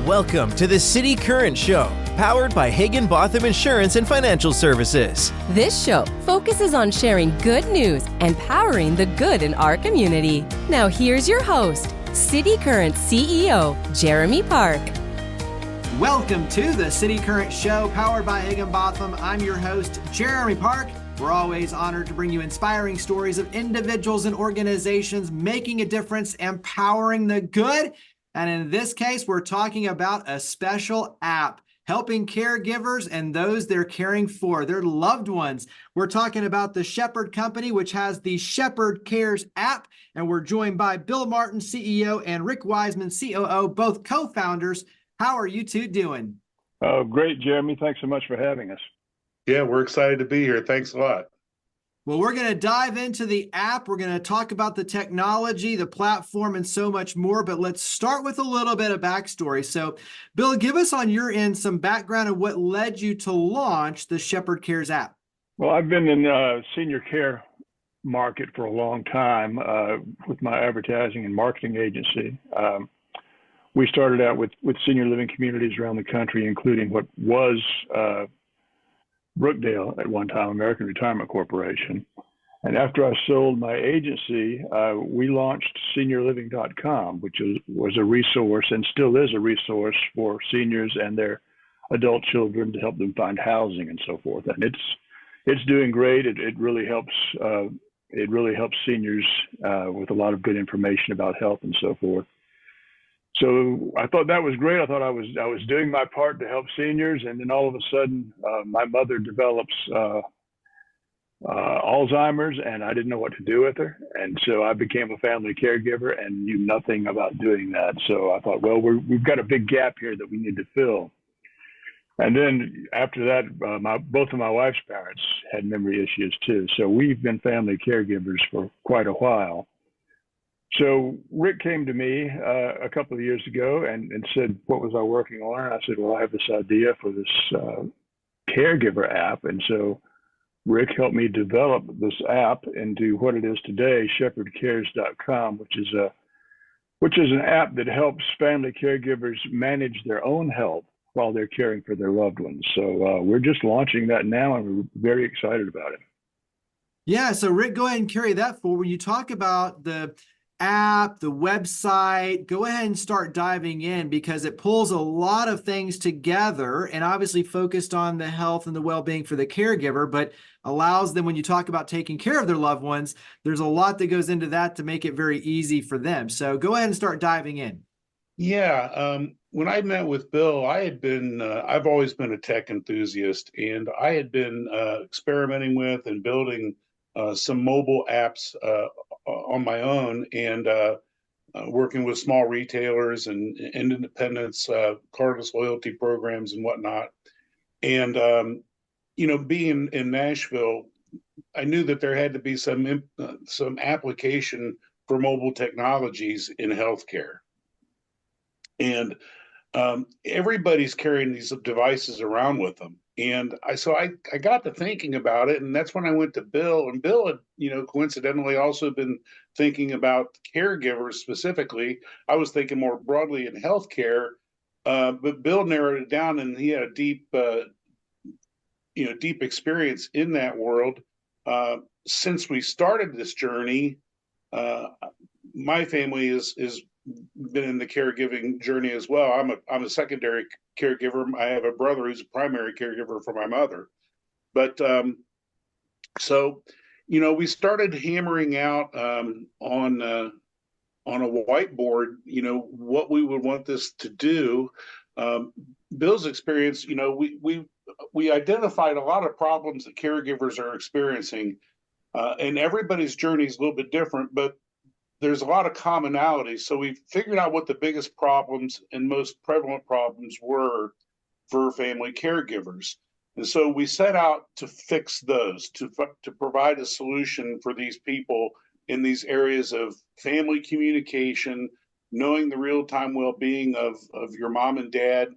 Welcome to the City Current Show, powered by Hagen-Botham Insurance and Financial Services. This show focuses on sharing good news and powering the good in our community. Now here's your host, City Current CEO, Jeremy Park. Welcome to the City Current Show, powered by Hagen-Botham. I'm your host, Jeremy Park. We're always honored to bring you inspiring stories of individuals and organizations making a difference, empowering the good. And in this case, we're talking about a special app helping caregivers and those they're caring for, their loved ones. We're talking about the Shepherd Company, which has the Shepherd Cares app. And we're joined by Bill Martin, CEO, and Rick Wiseman, COO, both co-founders. How are you two doing? Oh, great, Jeremy. Thanks so much for having us. Yeah, we're excited to be here. Thanks a lot. Well, we're going to dive into the app. We're going to talk about the technology, the platform, and so much more. But let's start with a little bit of backstory. So, Bill, give us on your end some background of what led you to launch the Shepherd Cares app. Well, I've been in the senior care market for a long time with my advertising and marketing agency. We started out with senior living communities around the country, including what was Brookdale at one time, American Retirement Corporation. And after I sold my agency, we launched seniorliving.com, which was a resource and still is a resource for seniors and their adult children to help them find housing and so forth. And it's doing great. It really helps seniors with a lot of good information about health and so forth. So I thought that was great. I thought I was doing my part to help seniors, and then all of a sudden, my mother develops Alzheimer's, and I didn't know what to do with her, and so I became a family caregiver and knew nothing about doing that. So I thought, well, we've got a big gap here that we need to fill. And then after that, both of my wife's parents had memory issues too, so we've been family caregivers for quite a while. So Rick came to me a couple of years ago and said, what was I working on? And I said, well, I have this idea for this caregiver app. And so Rick helped me develop this app into what it is today, shepherdcares.com, which is an app that helps family caregivers manage their own health while they're caring for their loved ones. So we're just launching that now, and we're very excited about it. Yeah, so Rick, go ahead and carry that forward. When you talk about the app, the website, go ahead and start diving in, because it pulls a lot of things together and obviously focused on the health and the well-being for the caregiver, but allows them, when you talk about taking care of their loved ones, there's a lot that goes into that to make it very easy for them. So go ahead and start diving in. Yeah, when I met with Bill, I've always been a tech enthusiast, and I had been experimenting with and building some mobile apps on my own, and working with small retailers and independents, cardless loyalty programs and whatnot. And, being in Nashville, I knew that there had to be some application for mobile technologies in healthcare. And everybody's carrying these devices around with them. And I got to thinking about it, and that's when I went to Bill. And Bill had, coincidentally also been thinking about caregivers specifically. I was thinking more broadly in healthcare, but Bill narrowed it down, and he had a deep experience in that world. Since we started this journey, my family is been in the caregiving journey as well. I'm a secondary caregiver. I have a brother who's a primary caregiver for my mother. But so we started hammering out on a whiteboard, what we would want this to do. Bill's experience, we identified a lot of problems that caregivers are experiencing, and everybody's journey is a little bit different, but there's a lot of commonality. So we figured out what the biggest problems and most prevalent problems were for family caregivers. And so we set out to fix those, to provide a solution for these people in these areas of family communication, knowing the real-time well-being of your mom and dad,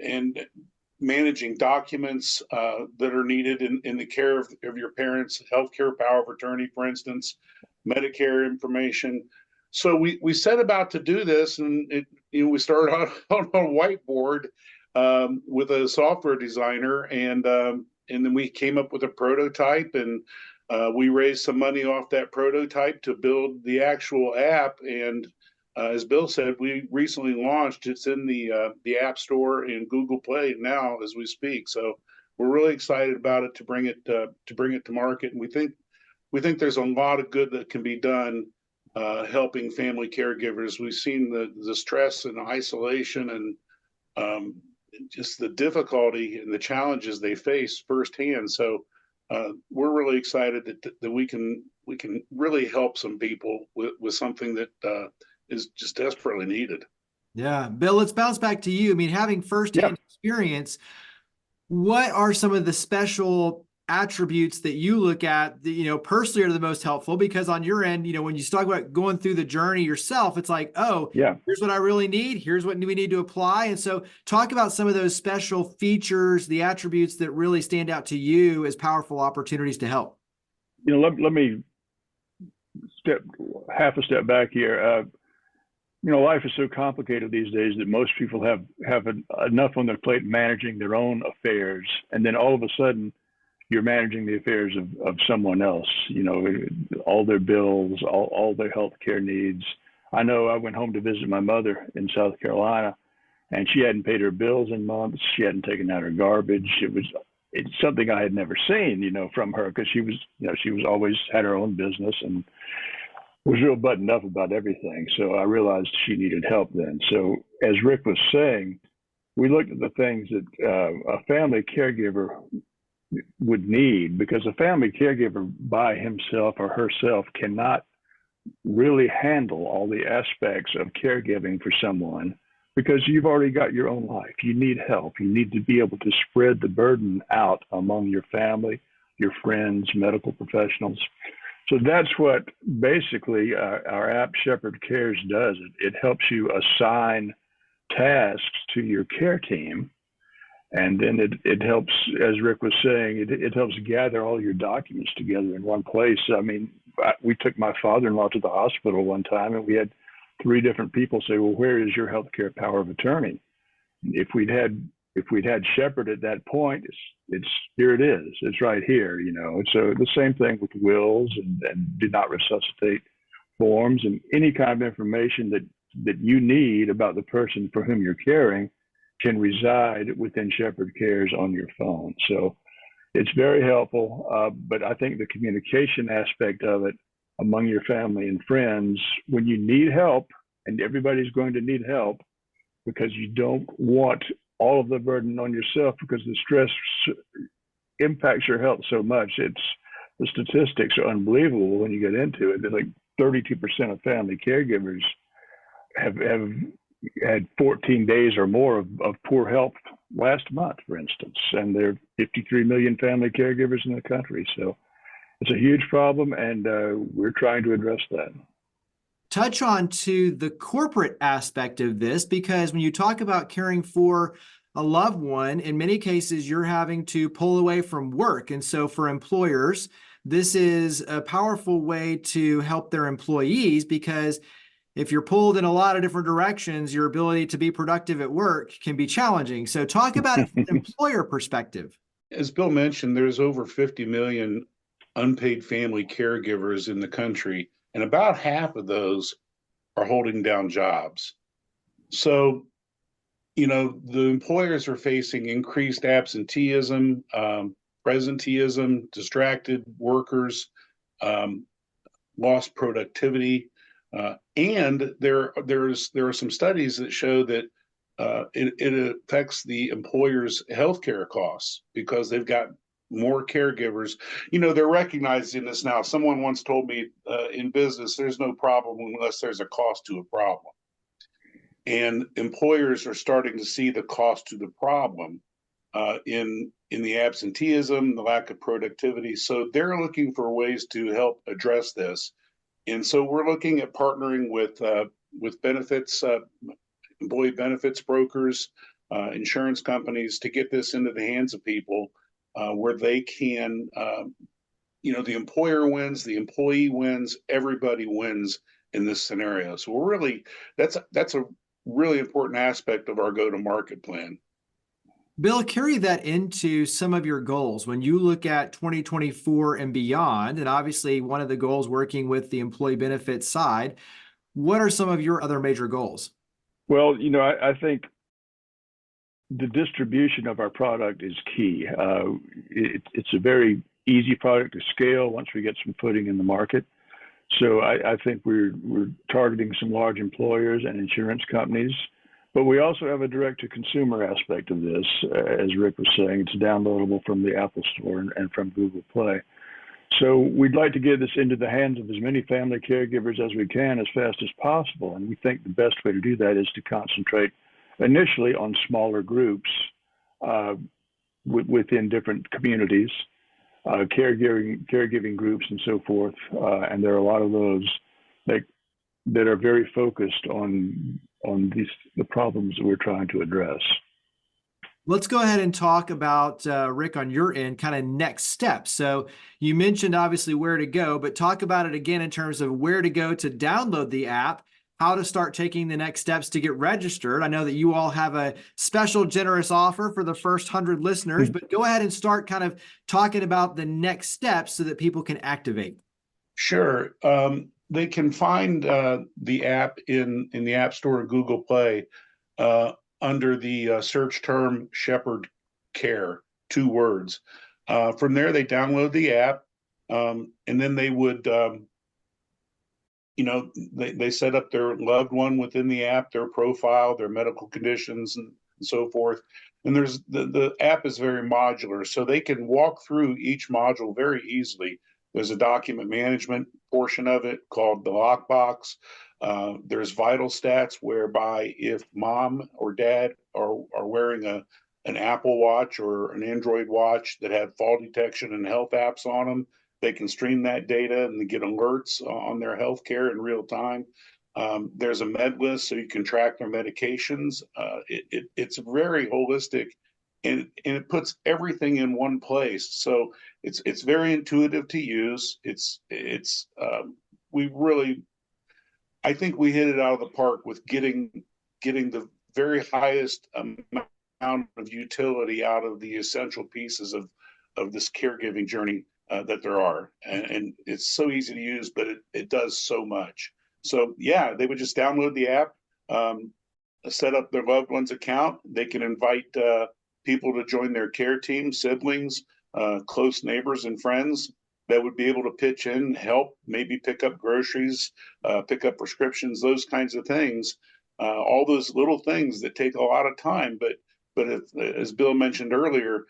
and managing documents that are needed in the care of your parents, healthcare power of attorney, for instance, Medicare information. So we set about to do this, and we started on a whiteboard with a software designer, and then we came up with a prototype, and we raised some money off that prototype to build the actual app. And as Bill said, we recently launched. It's in the App Store and Google Play now as we speak. So we're really excited about it to bring it to market. And we think there's a lot of good that can be done helping family caregivers. We've seen the stress and isolation and just the difficulty and the challenges they face firsthand. So we're really excited that we can really help some people with something that is just desperately needed. Yeah. Bill, let's bounce back to you. I mean, having firsthand experience, what are some of the special attributes that you look at that, personally are the most helpful? Because on your end, when you talk about going through the journey yourself, it's like, oh, yeah, here's what I really need. Here's what we need to apply. And so talk about some of those special features, the attributes that really stand out to you as powerful opportunities to help. Let me half a step back here. Life is so complicated these days that most people have enough on their plate managing their own affairs, and then all of a sudden you're managing the affairs of someone else, all their bills, all their health care needs. I know I went home to visit my mother in South Carolina, and she hadn't paid her bills in months. She hadn't taken out her garbage. It's something I had never seen, from her, because she was always had her own business and was real buttoned up about everything. So I realized she needed help then. So as Rick was saying, we looked at the things that a family caregiver would need, because a family caregiver by himself or herself cannot really handle all the aspects of caregiving for someone, because you've already got your own life. You need help. You need to be able to spread the burden out among your family, your friends, medical professionals. So that's what basically our app Shepherd Cares does. It helps you assign tasks to your care team. And then it helps, as Rick was saying, it helps gather all your documents together in one place. I mean, we took my father-in-law to the hospital one time, and we had 3 different people say, well, where is your healthcare power of attorney? If we'd had Shepherd at that point, it's here it is. It's right here, So the same thing with wills and do not resuscitate forms, and any kind of information that you need about the person for whom you're caring can reside within Shepherd Cares on your phone. So it's very helpful, but I think the communication aspect of it among your family and friends, when you need help, and everybody's going to need help, because you don't want all of the burden on yourself, because the stress impacts your health so much. The statistics are unbelievable when you get into it. They're like 32% of family caregivers have had 14 days or more of poor health last month, for instance, and there are 53 million family caregivers in the country. So it's a huge problem, and we're trying to address that. Touch on to the corporate aspect of this, because when you talk about caring for a loved one, in many cases, you're having to pull away from work. And so for employers, this is a powerful way to help their employees, because if you're pulled in a lot of different directions, your ability to be productive at work can be challenging. So talk about it from an employer perspective. As Bill mentioned, there's over 50 million unpaid family caregivers in the country, and about half of those are holding down jobs. So, the employers are facing increased absenteeism, presenteeism, distracted workers, lost productivity. And there are some studies that show that it affects the employer's healthcare costs, because they've got more caregivers. They're recognizing this now. Someone once told me in business, there's no problem unless there's a cost to a problem. And employers are starting to see the cost to the problem in the absenteeism, the lack of productivity. So they're looking for ways to help address this. And so we're looking at partnering with benefits, employee benefits brokers, insurance companies, to get this into the hands of people where they can, the employer wins, the employee wins, everybody wins in this scenario. So we're really, that's a really important aspect of our go-to-market plan. Bill, carry that into some of your goals. When you look at 2024 and beyond, and obviously one of the goals working with the employee benefits side, what are some of your other major goals? Well, I think the distribution of our product is key. It's a very easy product to scale once we get some footing in the market. So I think we're targeting some large employers and insurance companies, but we also have a direct-to-consumer aspect of this. As Rick was saying, it's downloadable from the Apple Store and from Google Play. So we'd like to get this into the hands of as many family caregivers as we can as fast as possible. And we think the best way to do that is to concentrate initially on smaller groups within different communities, caregiving groups and so forth. And there are a lot of those that are very focused on the problems that we're trying to address. Let's go ahead and talk about, Rick, on your end, kind of next steps. So you mentioned obviously where to go, but talk about it again in terms of where to go to download the app, how to start taking the next steps to get registered. I know that you all have a special generous offer for the first 100 listeners, but go ahead and start kind of talking about the next steps so that people can activate. Sure. They can find the app in the App Store or Google Play under the search term Shepherd Care, 2 words. From there, they download the app, and then they would, they set up their loved one within the app, their profile, their medical conditions, and so forth. And there's the app is very modular, so they can walk through each module very easily. There's a document management portion of it called the lockbox. There's vital stats, whereby if mom or dad are wearing an Apple Watch or an Android watch that have fall detection and health apps on them, they can stream that data and get alerts on their health care in real time. There's a med list, so you can track their medications. It's very holistic, and it puts everything in one place. So it's very intuitive to use. I think we hit it out of the park with getting the very highest amount of utility out of the essential pieces of this caregiving journey that there are. And it's so easy to use, but it does so much. So yeah, they would just download the app, set up their loved one's account. They can invite people to join their care team, siblings, close neighbors and friends that would be able to pitch in, help, maybe pick up groceries, pick up prescriptions, those kinds of things. All those little things that take a lot of time, but if, as Bill mentioned earlier,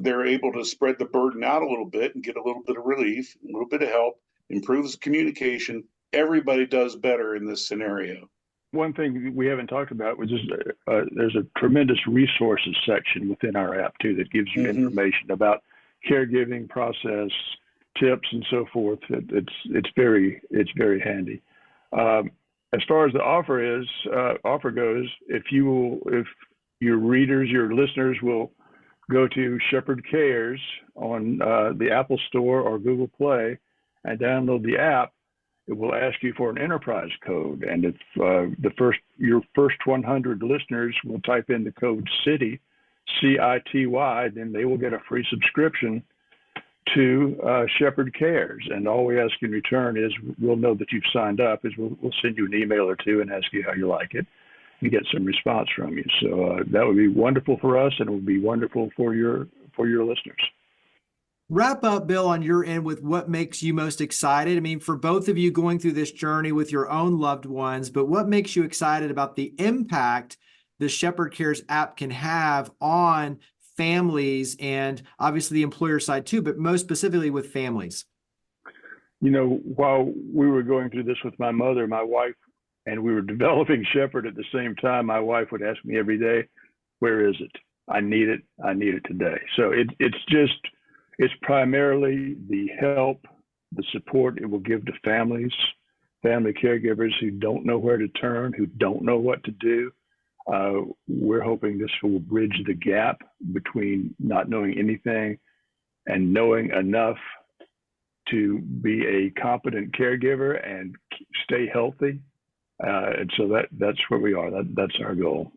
they're able to spread the burden out a little bit and get a little bit of relief, a little bit of help, improves communication. Everybody does better in this scenario. One thing we haven't talked about was just, there's a tremendous resources section within our app too that gives you information about caregiving process, tips, and so forth. It's very handy. As far as the offer goes, if your readers, your listeners will go to Shepherd Cares on the Apple Store or Google Play and download the app, it will ask you for an enterprise code. And if your first 100 listeners will type in the code CITY, CITY, then they will get a free subscription to Shepherd Cares. And all we ask in return is we'll know that you've signed up, is we'll send you an email or two and ask you how you like it and get some response from you. So that would be wonderful for us, and it would be wonderful for your listeners. Wrap up, Bill, on your end with what makes you most excited. I mean, for both of you going through this journey with your own loved ones, but what makes you excited about the impact the Shepherd Cares app can have on families and obviously the employer side too, but most specifically with families? While we were going through this with my mother, my wife, and we were developing Shepherd at the same time, my wife would ask me every day, "Where is it? I need it. I need it today." So it's primarily the help, the support it will give to families, family caregivers who don't know where to turn, who don't know what to do. We're hoping this will bridge the gap between not knowing anything and knowing enough to be a competent caregiver and stay healthy And so that's where we are. That's our goal.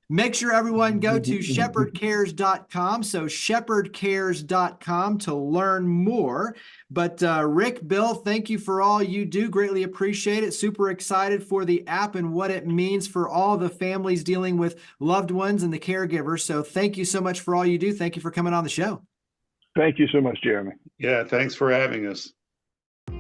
Make sure everyone go to shepherdcares.com. So shepherdcares.com to learn more. But Rick, Bill, thank you for all you do. Greatly appreciate it. Super excited for the app and what it means for all the families dealing with loved ones and the caregivers. So thank you so much for all you do. Thank you for coming on the show. Thank you so much, Jeremy. Yeah, thanks for having us.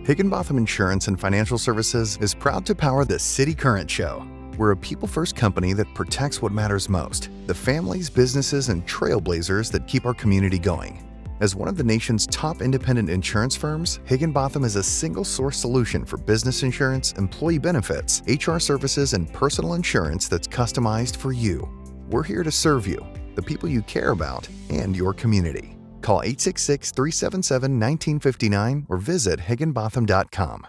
Higginbotham Insurance and Financial Services is proud to power the City Current Show. We're a people-first company that protects what matters most, the families, businesses, and trailblazers that keep our community going. As one of the nation's top independent insurance firms, Higginbotham is a single-source solution for business insurance, employee benefits, HR services, and personal insurance that's customized for you. We're here to serve you, the people you care about, and your community. Call 866-377-1959 or visit higginbotham.com.